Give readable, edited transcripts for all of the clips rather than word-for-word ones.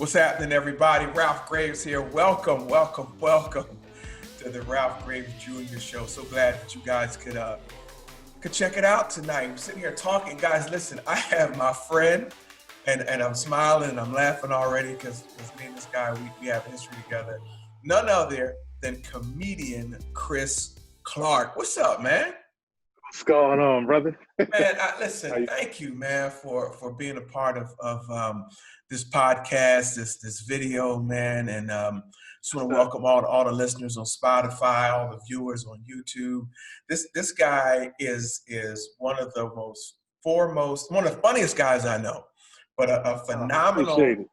What's happening, everybody? Ralph Graves here. Welcome to the Ralph Graves Jr. Show. So glad that you guys could check it out tonight. I'm sitting here talking. Guys, listen, I have my friend, and I'm smiling and I'm laughing already because me and this guy, we have history together. None other than comedian Chris Clark. What's up, man? What's going on, brother? Man, listen, thank you, man, for being a part of this podcast, this video, man. And just want to welcome all the listeners on Spotify, all the viewers on YouTube. This guy is one of the one of the funniest guys I know, but a phenomenal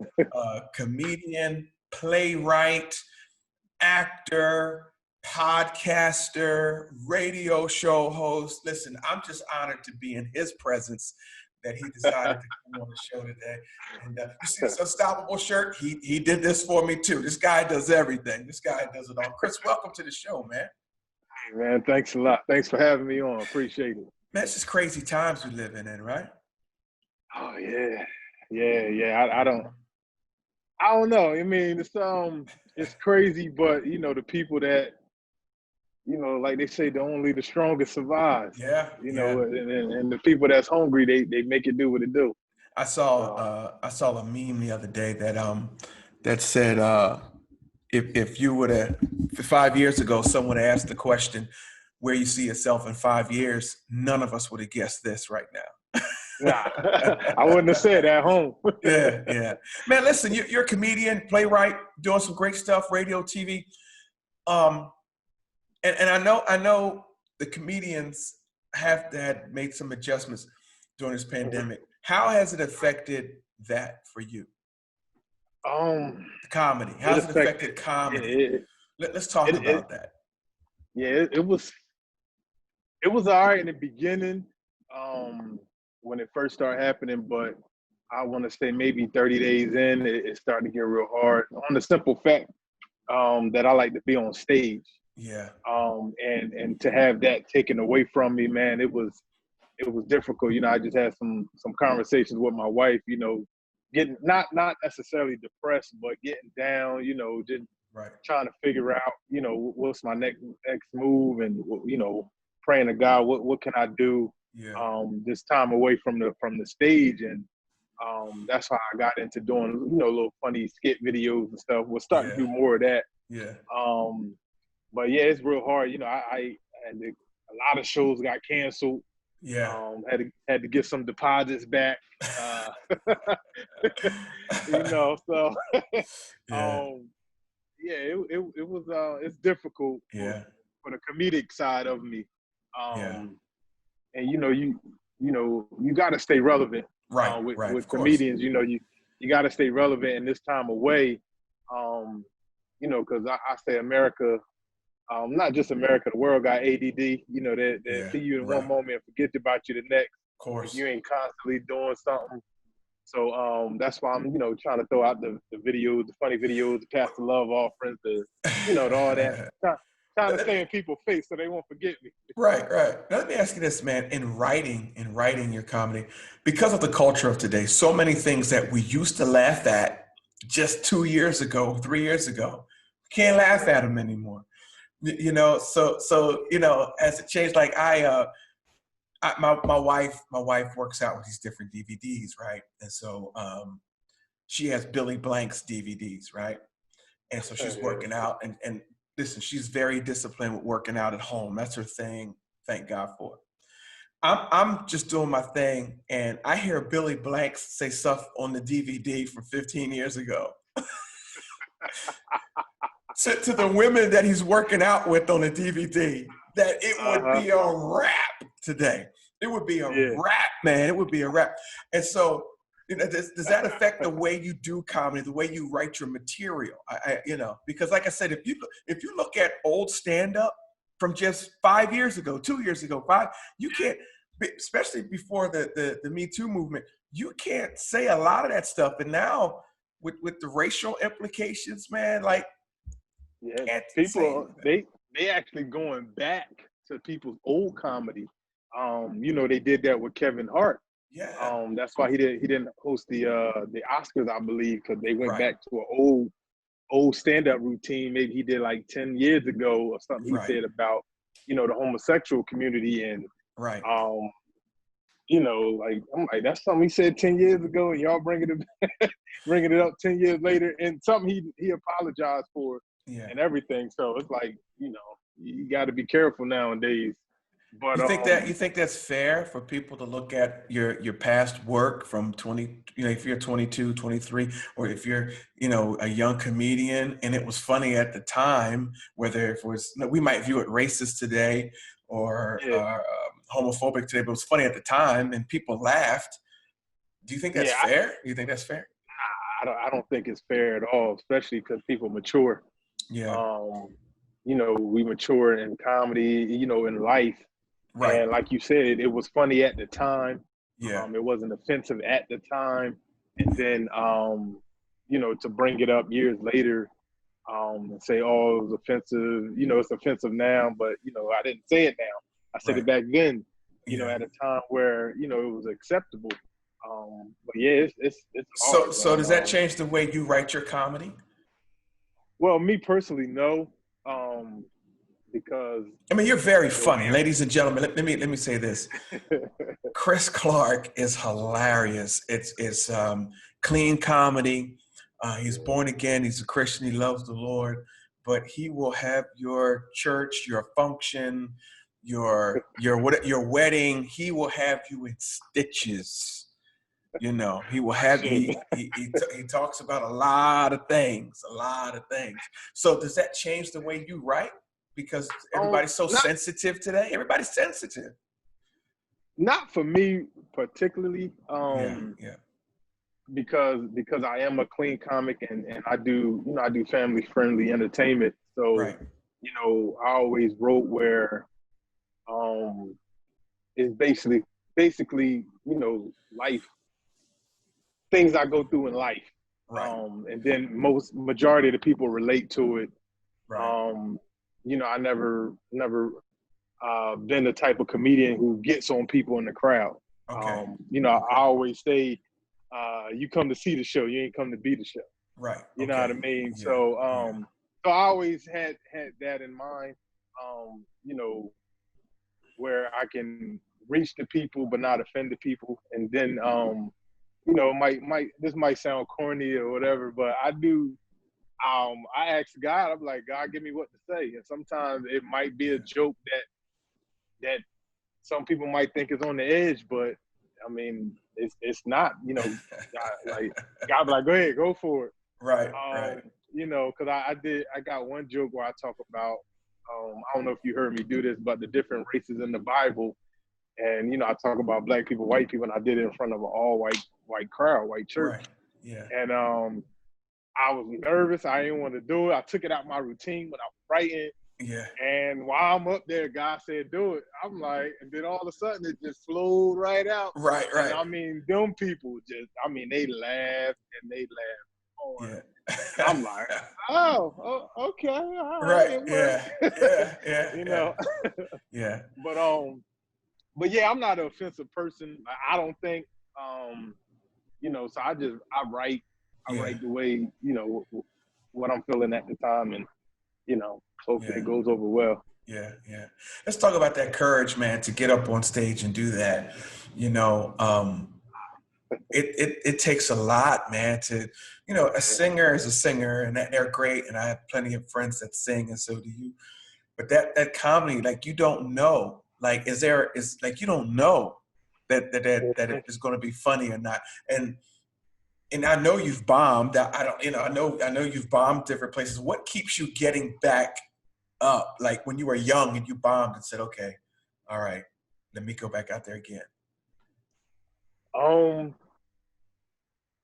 comedian, playwright, actor, podcaster, radio show host. Listen, I'm just honored to be in his presence that he decided to come on the show today. And you see this Unstoppable shirt? He did this for me too. This guy does everything. This guy does it all. Chris, welcome to the show, man. Hey, man, thanks a lot. Thanks for having me on. Appreciate it. Man, it's just crazy times we're living in, right? Oh yeah. I don't know. I mean, it's crazy, but the people that like they say, only the strongest survive. Yeah. And the people that's hungry, they make it do what it do. I saw a meme the other day that said if you would have 5 years ago, someone asked the question where you see yourself in 5 years, none of us would have guessed this right now. Nah, I wouldn't have said at home. Yeah. Man, listen, you're a comedian, playwright, doing some great stuff, radio, TV. And I know the comedians have made some adjustments during this pandemic. How has it affected that for you? Comedy. How has it affected comedy? Let's talk about that. Yeah, it was all right in the beginning when it first started happening, but I want to say maybe 30 days in, it started to get real hard on the simple fact that I like to be on stage. Yeah. And to have that taken away from me, man, it was difficult. I just had some conversations with my wife, getting not necessarily depressed, but getting down, just trying to figure out, what's my next move, and praying to God, what can I do this time away from the stage. And that's how I got into doing, little funny skit videos and stuff. We're starting to do more of that. Yeah. But yeah, it's real hard. I had a lot of shows got canceled. Yeah. Had to get some deposits back. So it was it's difficult for the comedic side of me. And you got to stay relevant. With comedians, you got to stay relevant in this time away. Because I say America. Not just America, the world got ADD. They see you in one moment and forget about you the next. Of course. You ain't constantly doing something. So that's why I'm, trying to throw out the videos, the funny videos, the Pastor Love offerings, all that. Trying to stay in people's face so they won't forget me. Right. Now, let me ask you this, man. In writing your comedy, because of the culture of today, so many things that we used to laugh at just 2 years ago, 3 years ago, can't laugh at them anymore. So as it changed, like my wife works out with these different DVDs, right? And so she has Billy Blank's DVDs, right? And so she's working out, and listen, she's very disciplined with working out at home. That's her thing. Thank God for it. I'm just doing my thing, and I hear Billy Blank say stuff on the DVD from 15 years ago. To the women that he's working out with on the DVD, that it would be a wrap today. It would be a wrap, man. It would be a wrap. And so, does that affect the way you do comedy, the way you write your material? Because like I said, if you look at old stand-up from just 5 years ago, 2 years ago, you can't, especially before the Me Too movement, you can't say a lot of that stuff. And now with the racial implications, man, like, yeah, people they actually going back to people's old comedy. They did that with Kevin Hart. Yeah. That's why he didn't host the Oscars, I believe, because they went Right. back to an old stand-up routine maybe he did like 10 years ago or something. He Right. said about, the homosexual community, and Right. um like, I'm like, that's something he said 10 years ago, and y'all bringing it up 10 years later, and something he apologized for Yeah. and everything. So it's like, you got to be careful nowadays. But You think that's fair for people to look at your past work from 20, if you're 22, 23, or if you're, a young comedian and it was funny at the time, whether if it was, we might view it racist today or yeah, homophobic today, but it was funny at the time and people laughed. Do you think that's yeah, fair? You think that's fair? I don't think it's fair at all, especially because people mature. Yeah. Um, we mature in comedy, in life. Right. And like you said, it was funny at the time. Yeah. It wasn't offensive at the time. And then, to bring it up years later, and say, oh, it was offensive, it's offensive now, but, I didn't say it now. I said Right. it back then, Yeah. at a time where, it was acceptable. But yeah, it's hard, So man. does that change the way you write your comedy? Well, me personally, no, because I mean, you're very the way funny, ladies and gentlemen. Let me say this: Chris Clark is hilarious. It's clean comedy. He's born again. He's a Christian. He loves the Lord, but he will have your church, your function, your wedding. He will have you in stitches. He will have shit. he talks about a lot of things, So does that change the way you write? Because everybody's so Not sensitive today. Everybody's sensitive. not for me particularly, Yeah, yeah, because I am a clean comic, and I do family friendly entertainment. So, right, I always wrote where it's basically, life, things I go through in life. right, And then majority of the people relate to it. right. Um, I never been the type of comedian who gets on people in the crowd. Okay, I always say, you come to see the show, you ain't come to be the show. right. You know what I Okay, mean? yeah, So, yeah, so I always had that in mind. Where I can reach the people but not offend the people, and then, might this might sound corny or whatever, but I do. I ask God, I'm like, God, give me what to say, and sometimes it might be a yeah. joke that some people might think is on the edge, but I mean, it's not. Like, God be like, go ahead, go for it. Right, right. Because I got one joke where I talk about, I don't know if you heard me do this, but the different races in the Bible, and I talk about black people, white people, and I did it in front of an all white crowd, white church, Right. Yeah. and I was nervous. I didn't want to do it. I took it out my routine when I was writing. Yeah. And while I'm up there, God said, do it. I'm like, and then all of a sudden it just flowed right out. Right. And Right. I mean, them people they laughed and they laughed hard. Yeah. And I'm like, oh, okay, all right, Right. it Yeah. worked. Yeah. Yeah. you Yeah. know. Yeah. But yeah, I'm not an offensive person. I don't think, so I Yeah. write the way, what I'm feeling at the time, and, hopefully Yeah. it goes over well. Yeah, yeah. Let's talk about that courage, man, to get up on stage and do that. It takes a lot, man, to, a singer is a singer and they're great. And I have plenty of friends that sing and so do you. But that comedy, like you don't know, like, you don't know that it is going to be funny or not. And I know you've bombed. I don't, I know you've bombed different places. What keeps you getting back up, like when you were young and you bombed and said, okay, all right, let me go back out there again?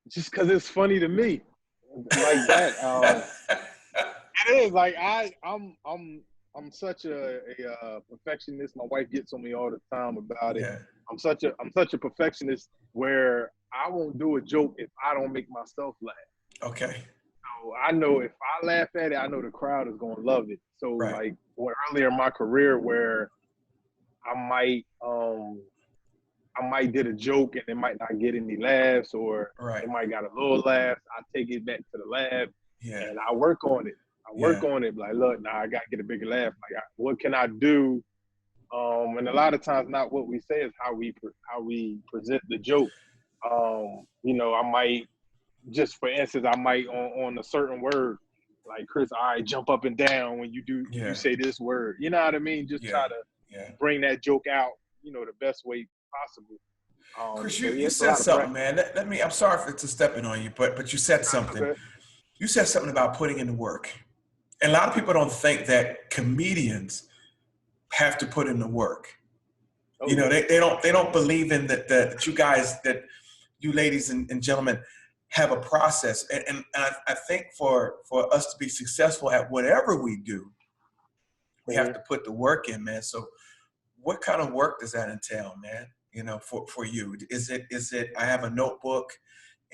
Just because it's funny to me, like that. It is like I'm such a perfectionist. My wife gets on me all the time about it. Yeah. I'm such a perfectionist where I won't do a joke if I don't make myself laugh. Okay. So I know if I laugh at it, I know the crowd is gonna love it. So Right. like earlier in my career where I might I might did a joke and it might not get any laughs, or Right. it might got a little laugh. I take it back to the lab Yeah. and I work on it. Yeah. Like, look, now I gotta get a bigger laugh. Like, what can I do? And a lot of times, not what we say is how we present the joke. You know, I might just, for instance, I might on a certain word, like, Chris, all right, jump up and down when you say this word. You know what I mean? Just try to bring that joke out, you know, the best way possible. Chris, So you it's a said lot of something, practice. man. Let me. I'm sorry for stepping on you, but you said something. Okay. You said something about putting in the work, and a lot of people don't think that comedians have to put in the work. Oh, You know, yeah. they don't believe in that you guys, that you ladies and gentlemen have a process, and I think for us to be successful at whatever we do, we have to put the work in, man. So what kind of work does that entail, man? You know, for you, is it I have a notebook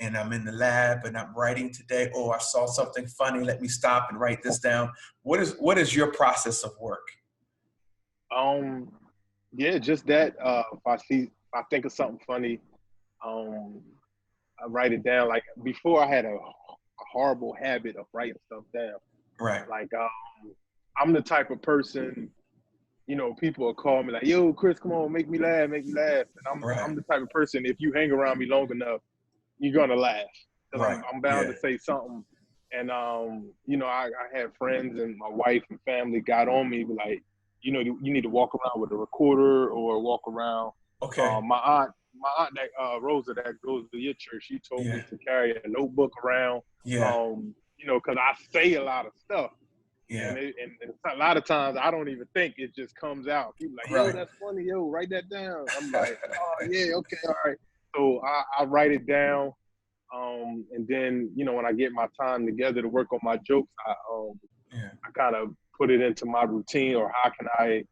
and I'm in the lab and I'm writing today? Oh, I saw something funny, let me stop and write this down. What is your process of work? Yeah, just that. If I think of something funny, um, I write it down. Like, before, I had a horrible habit of writing stuff down. Right. Like, I'm the type of person, you know, people will call me like, "Yo, Chris, come on, make me laugh, make me laugh." And Right. I'm the type of person, if you hang around me long enough, you're gonna laugh, because Right. I'm bound Yeah. to say something. And you know, I had friends and my wife and family got on me, like, you know, you need to walk around with a recorder or walk around. Okay. My aunt that Rosa, that goes to your church, she told Yeah. me to carry a notebook around. Yeah. You know, because I say a lot of stuff. Yeah. And a lot of times I don't even think, it just comes out. People like, yo, Right. that's funny, yo, write that down. I'm like, oh yeah, okay, all right. So I write it down, and then, you know, when I get my time together to work on my jokes, Yeah. I kind of put it into my routine, or how can I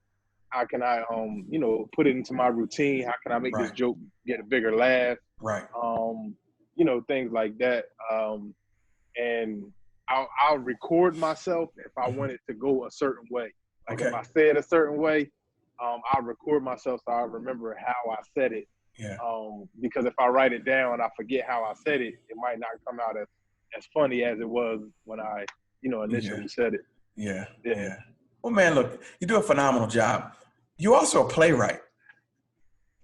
you know, put it into my routine? How can I make this Right. joke get a bigger laugh? Right. You know, things like that. And I'll record myself if I want it to go a certain way. Like, Okay. if I say it a certain way, I'll record myself so I remember how I said it. Yeah. Because if I write it down and I forget how I said it, it might not come out as funny as it was when I, you know, initially said it. Yeah. Yeah. Yeah. Well, man, look, you do a phenomenal job. You're also a playwright.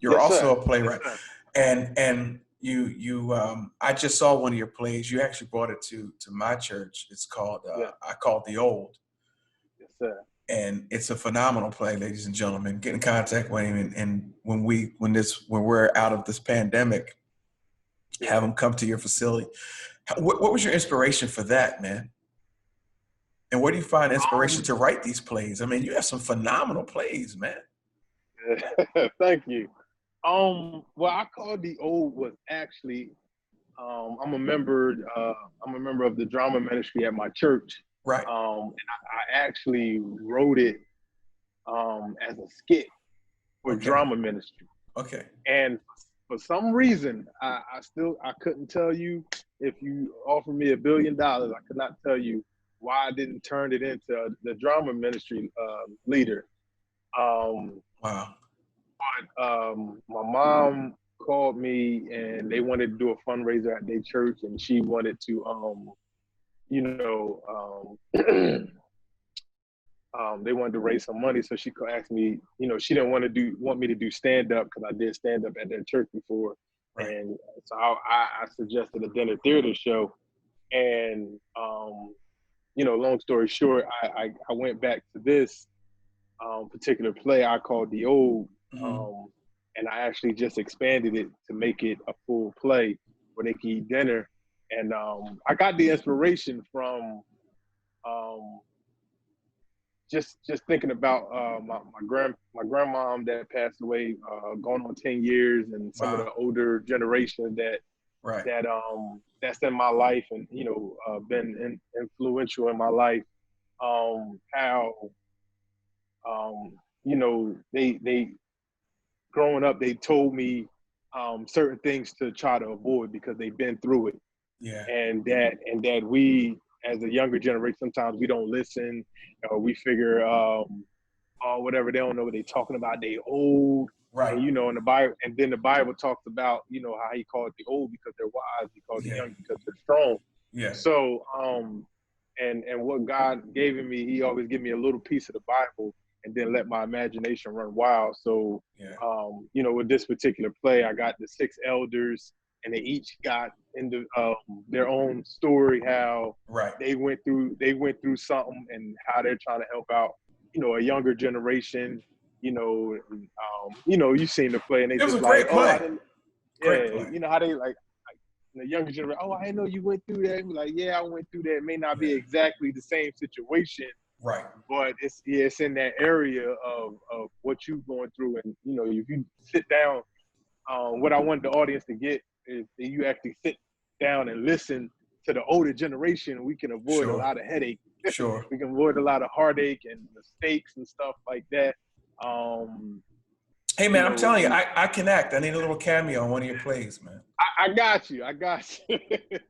You're Yes, also sir. a playwright, Yes, sir. and you I just saw one of your plays. You actually brought it to my church. It's called Yeah. I called The Old, Yes, sir. and it's a phenomenal play, ladies and gentlemen. Get in contact with him, and when we're out of this pandemic, have him come to your facility. What was your inspiration for that, man? And where do you find inspiration to write these plays? I mean, you have some phenomenal plays, man. Thank you. Well, I called The Old was actually, I'm a member of the drama ministry at my church. Right. And I actually wrote it as a skit for Okay. drama ministry. Okay. And for some reason, I couldn't tell you. If you offered me $1 billion, I could not tell you why I didn't turn it into the drama ministry leader. Wow. My mom called me and they wanted to do a fundraiser at their church, and she wanted to, you know, they wanted to raise some money. So she asked me, you know, she didn't want me to do stand up, because I did stand up at their church before. Right. And so I suggested a dinner theater show. And, you know, long story short, I went back to this particular play I called The Old. Mm-hmm. And I actually just expanded it to make it a full play where they can eat dinner. And I got the inspiration from just thinking about my grandmom that passed away, going on 10 years, and some of Wow. the older generation Right. that's in my life, and, you know, been influential in my life. How you know, they growing up, they told me certain things to try to avoid because they've been through it. Yeah. And that we, as a younger generation, sometimes we don't listen, or we figure, oh, whatever, they don't know what they're talking about, they old. Right. And you know, in the Bible, and then the Bible talks about, you know, how he called the old because they're wise, he called the Yeah. young because they're strong. Yeah. So, and what God gave me, he always give me a little piece of the Bible and then let my imagination run wild. So, Yeah. you know, with this particular play, I got the 6 elders, and they each got into their own story, how Right. they went through something and how they're trying to help out, you know, a younger generation. You know, you've seen the play, and they It was a just like, great oh, I play. didn't, Great yeah, play. you know how they like the younger generation. Oh, I didn't know you went through that. Like, yeah, I went through that. It may not be Yeah. exactly the same situation, Right. but it's in that area of what you're going through. And you know, if you sit down, what I want the audience to get is that you actually sit down and listen to the older generation. We can avoid a Sure. lot of headache. Sure. We can avoid a lot of heartache and mistakes and stuff like that. Hey You man, I'm know, telling you, I can act. I need a little cameo on one of your plays, man. I got you. I got you.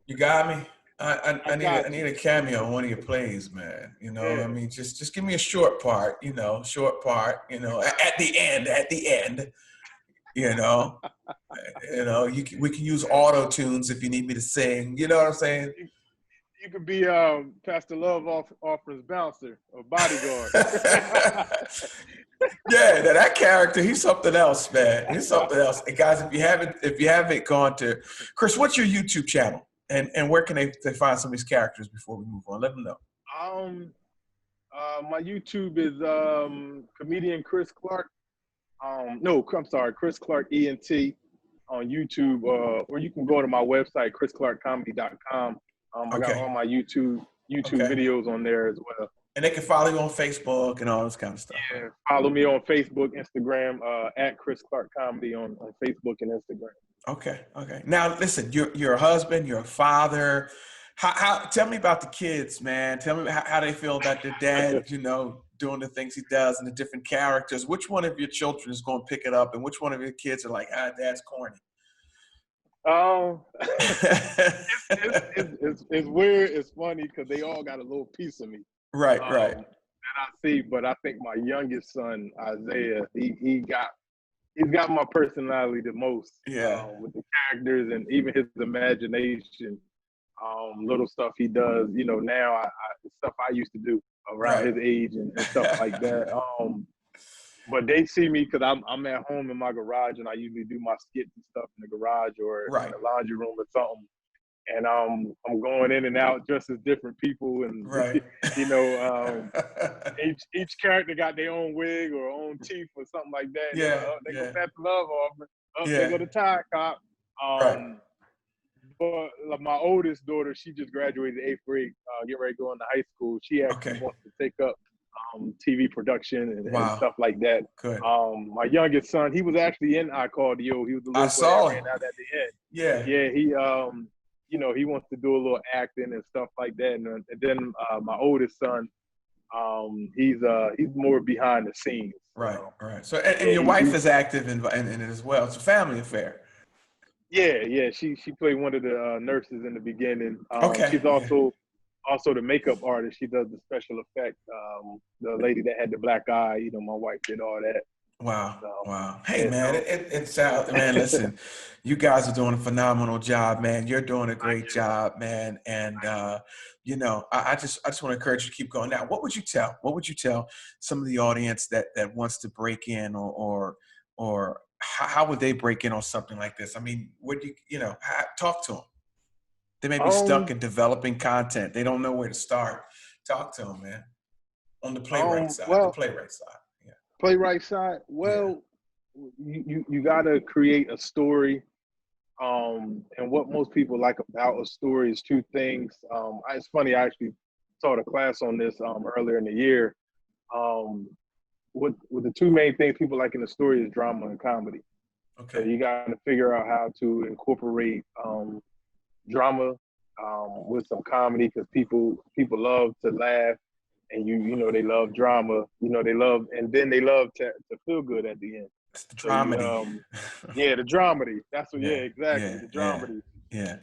You got me. I, I I need got I you. need a cameo on one of your plays, man. You know, I Yeah. mean, just give me a short part. You know, short part. You know, at the end. At the end. You know, we can use auto tunes if you need me to sing. You know what I'm saying? You could be Pastor Love offers bouncer or bodyguard. Yeah, that character, he's something else, man. He's something else. And guys, if you haven't gone to Chris, what's your YouTube channel? And where can they find some of these characters before we move on? Let them know. My YouTube is comedian Chris Clark. No, I'm sorry, Chris Clark ENT on YouTube, or you can go to my website, chrisclarkcomedy.com. I got Okay. all my YouTube Okay. videos on there as well. And they can follow you on Facebook and all this kind of stuff. Yeah, follow me on Facebook, Instagram, at Chris Clark Comedy on Facebook and Instagram. Okay. Okay. Now listen, you're a husband, you're a father. How tell me about the kids, man. Tell me how they feel about their dad, you know, doing the things he does and the different characters. Which one of your children is going to pick it up, and which one of your kids are like, dad's corny? It's weird. It's funny because they all got a little piece of me. Right, right. That I see, but I think my youngest son Isaiah, he's got my personality the most. Yeah. With the characters and even his imagination. Little stuff he does, you know. Now stuff I used to do around Right. his age and stuff like that. But they see me because I'm at home in my garage, and I usually do my skits and stuff in the garage or Right. in the laundry room or something. And I'm going in and out dressed as different people, and Right. you know, each character got their own wig or own teeth or something like that. Yeah. They Yeah. go back to love offering. Yeah. They go to Tide Cop. Right. But like my oldest daughter, she just graduated 8th grade, get ready to go into high school. She actually Okay. wants to take up TV production and Wow. stuff like that. Good. My youngest son, he was actually in I Called You. He was the I little boy saw that ran him. out at the end. Yeah. Yeah, he you know, he wants to do a little acting and stuff like that. And then my oldest son, he's more behind the scenes. Right. Right. So and your wife is active in it as well. It's a family affair. Yeah. She played one of the nurses in the beginning. Okay. She's also the makeup artist. She does the special effect. The lady that had the black eye, you know, my wife did all that. Wow. So, Wow. Hey, yeah, man, so, it's out, man. Listen, you guys are doing a phenomenal job, man. You're doing a great job, man. And, you know, I just want to encourage you to keep going. Now, what would you tell some of the audience that wants to break in or how would they break in on something like this? I mean, talk to them. They may be stuck in developing content. They don't know where to start. Talk to them, man. On the playwright side, well, Yeah. playwright side. Well, you got to create a story. And what most people like about a story is 2 things. It's funny. I actually taught a class on this earlier in the year. What the 2 main things people like in a story is drama and comedy. Okay. So you got to figure out how to incorporate drama with some comedy, because people love to laugh, and you know they love drama. You know they love to feel good at the end. It's the So dramedy. the dramedy. That's what. Yeah, Yeah, exactly. yeah, The dramedy. yeah.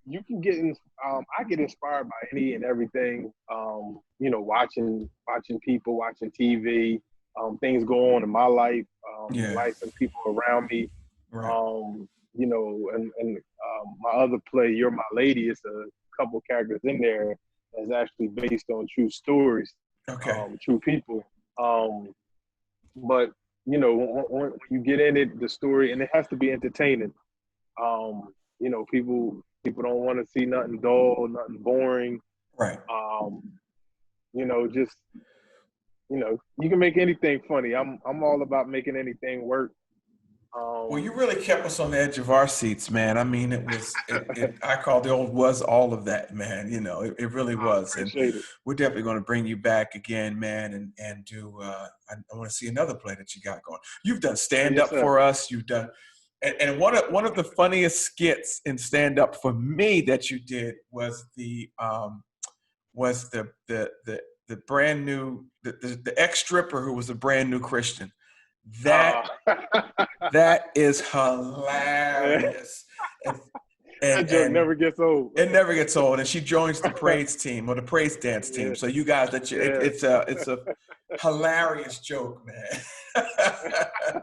You can get in. I get inspired by any and everything. You know, watching people, watching TV. things go on in my life, Yeah. life and people around me. Right. You know, and my other play, You're My Lady, is a couple characters in there that's actually based on true stories, Okay. true people. But you know, when you get in it, the story, and it has to be entertaining. You know, people don't want to see nothing dull, nothing boring. Right. You know, just you know, you can make anything funny. I'm all about making anything work. Well, you Um, really kept us on the edge of our seats, man. I mean, I call the old was all of that, man. You know, it really I was. And appreciate it. we're definitely going to bring you back again, man, and do, I want to see another play that you got going. You've done stand Yes, up sir. for us. You've done, and one of the funniest skits in stand up for me that you did was the brand new, the ex stripper who was a brand new Christian. That Uh, that is hilarious. And, that joke and never gets old. it never gets old. And she joins the praise team or the praise dance team. Yeah, So you guys, yeah. it's a hilarious joke, man.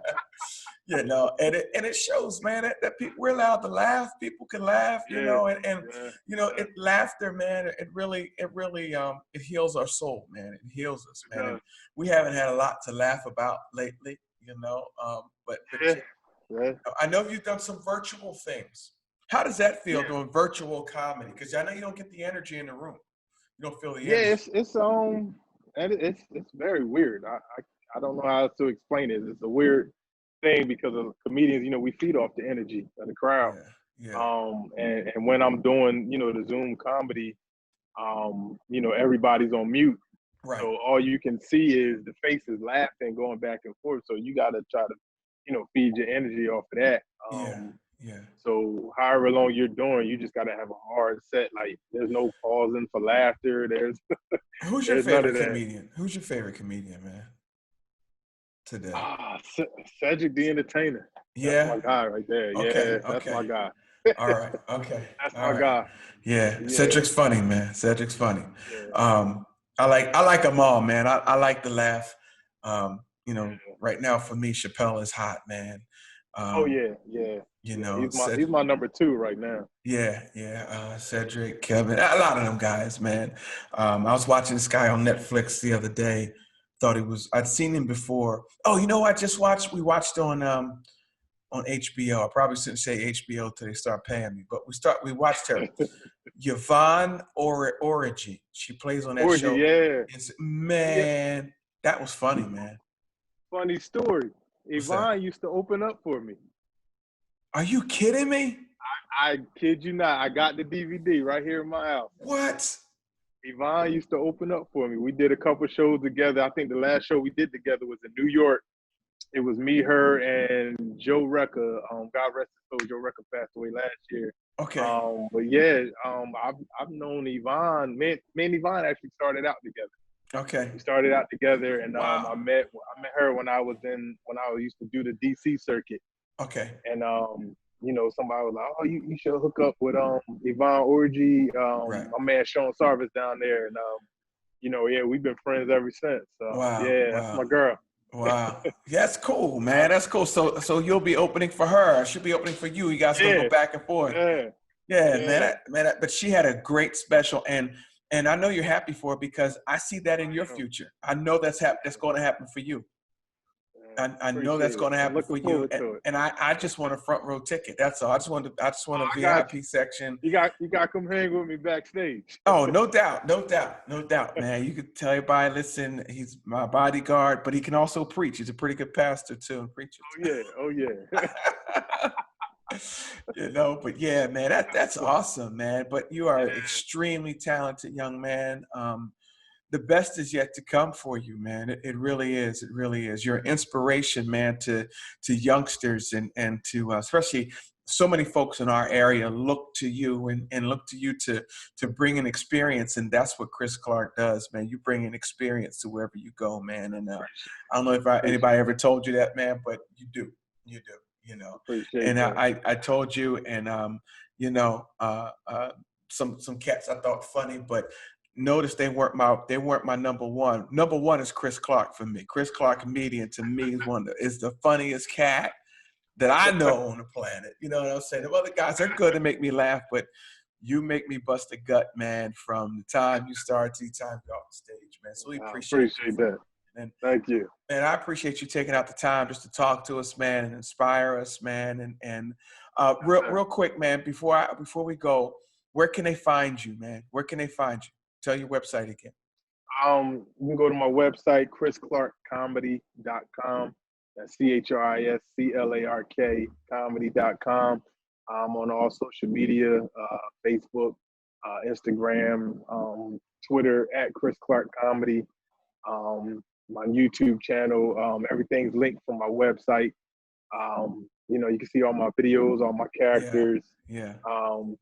You know, and it shows, man, that people, we're allowed to laugh. People can laugh, you Yeah, know, and yeah, you know, yeah. it laughter, man. It really it heals our soul, man. It heals us, It man. And does. we haven't had a lot to laugh about lately, you know. But Yeah, you yeah, know, I know you've done some virtual things. How does that feel yeah. doing virtual comedy? Because I know you don't get the energy in the room. You don't feel the Yeah, energy. and it's very weird. I don't know how to explain it. It's a weird thing because of comedians. You know, we feed off the energy of the crowd. Yeah, yeah, And when I'm doing, you know, the Zoom comedy, you know, everybody's on mute. right. So all you can see is the faces laughing, going back and forth. So you got to try to, you know, feed your energy off of that. Yeah, yeah. So however long you're doing, you just got to have a hard set. Like there's no pausing for laughter. Who's your There's none of favorite that. comedian? Who's your favorite comedian, man? Today. Cedric the Entertainer. That's Yeah. my guy right there. Okay. Yeah, that's my Okay. guy. All right. Okay. That's All my right. guy. Yeah. Yeah, Cedric's funny, man. Cedric's funny. yeah, I like them all, man. I like the laugh. You know, yeah. right now for me, Chappelle is hot, man. Oh Um, yeah, yeah, you yeah. know, He's my number two right now. yeah, yeah. Cedric, Kevin, a lot of them guys, man. I was watching this guy on Netflix the other day. I'd seen him before. Oh, you know, we watched on HBO. I probably shouldn't say HBO till they start paying me, but we watched her. Yvonne Origi. She plays on that Orgy, show. yeah, yeah. Man, that was funny, man. Funny story. What's that? Yvonne used to open up for me. Are you kidding me? I kid you not. I got the DVD right here in my house. What? Yvonne used to open up for me. We did a couple shows together. I think the last show we did together was in New York. It was me, her, and Joe Recca. God rest his soul. Joe Recca passed away last year. Okay. But yeah, I've known Yvonne. Me and Yvonne actually started out together. Okay. We started out together, and I Wow. met her when I used to do the DC circuit, Okay. and you know, somebody was like, "Oh, you should hook up with Yvonne Orgy, Right. my man Sean Sarvis down there," and you know, yeah, we've been friends ever since. So Wow. yeah, that's Wow. my girl. Wow. That's cool, man. That's cool. So you'll be opening for her. She'll be opening for you. You guys gonna go Yeah, back and forth. yeah, Yeah, man. yeah. But she had a great special, and I know you're happy for it because I see that in your I am. future. I know that's going to happen for you. I know that's Appreciate it. going to I'm happen for looking you, forward to it. and I just want a front row ticket. That's all. I just want a I got you. VIP section. You got to come hang with me backstage. Oh, no doubt, no doubt, no doubt, man. You could tell everybody, listen, he's my bodyguard, but he can also preach. He's a pretty good pastor too and preacher. Oh yeah, oh yeah. You know, but yeah, man, that's awesome, man. But you are Yeah. an extremely talented young man. The best is yet to come for you, man. It really is. It really is. You're an inspiration, man, to youngsters and to especially so many folks in our area look to you and look to you to bring an experience, and that's what Chris Clark does, man. You bring an experience to wherever you go, man. And I don't know if anybody ever told you that, man, but you do. You do. You know. Appreciate And that. I told you, and you know, some cats I thought funny, but notice they weren't my number one. Number one is Chris Clark for me. Chris Clark, comedian, to me is the funniest cat that I know on the planet. You know what I'm saying? The other guys are good to make me laugh, but you make me bust a gut, man, from the time you start to the time you go off the stage, man. So we appreciate that. And thank you. Man, I appreciate you taking out the time just to talk to us, man, and inspire us, man. And real quick, man, before we go, where can they find you, man? Where can they find you? Tell your website again. You can go to my website, chrisclarkcomedy.com. That's CHRISCLARK comedy.com. I'm on all social media, Facebook, Instagram, Twitter at Chris Clark Comedy. My YouTube channel, everything's linked from my website. You can see all my videos, all my characters. Yeah. I'm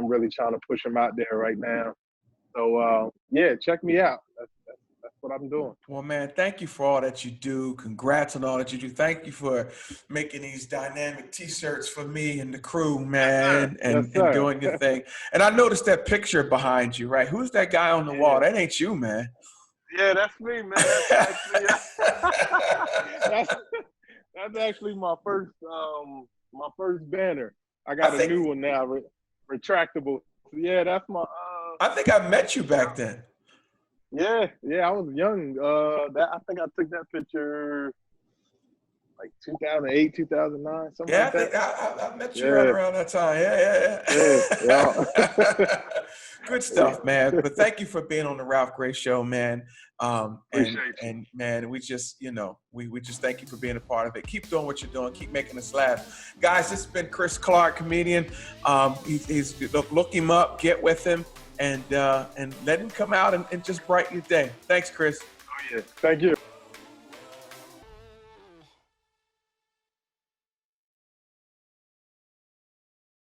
really trying to push them out there right now. So check me out. That's what I'm doing. Well, man, thank you for all that you do. Congrats on all that you do. Thank you for making these dynamic T-shirts for me and the crew, man, and doing your thing. And I noticed that picture behind you, right? Who's that guy on the wall? That ain't you, man. Yeah, that's me, man. That's actually my first banner. I got a new one now, retractable. Yeah, that's my. I think I met you back then. Yeah, I was young. I think I took that picture like 2008, 2009, something like that. I met you right around that time. Yeah. Good stuff, man. But thank you for being on the Ralph Gray Show, man. And man, we just, we just thank you for being a part of it. Keep doing what you're doing. Keep making us laugh. Guys, this has been Chris Clark, comedian. He's look him up, get with him, and let him come out and just brighten your day. Thanks, Chris. Oh, yeah. Thank you.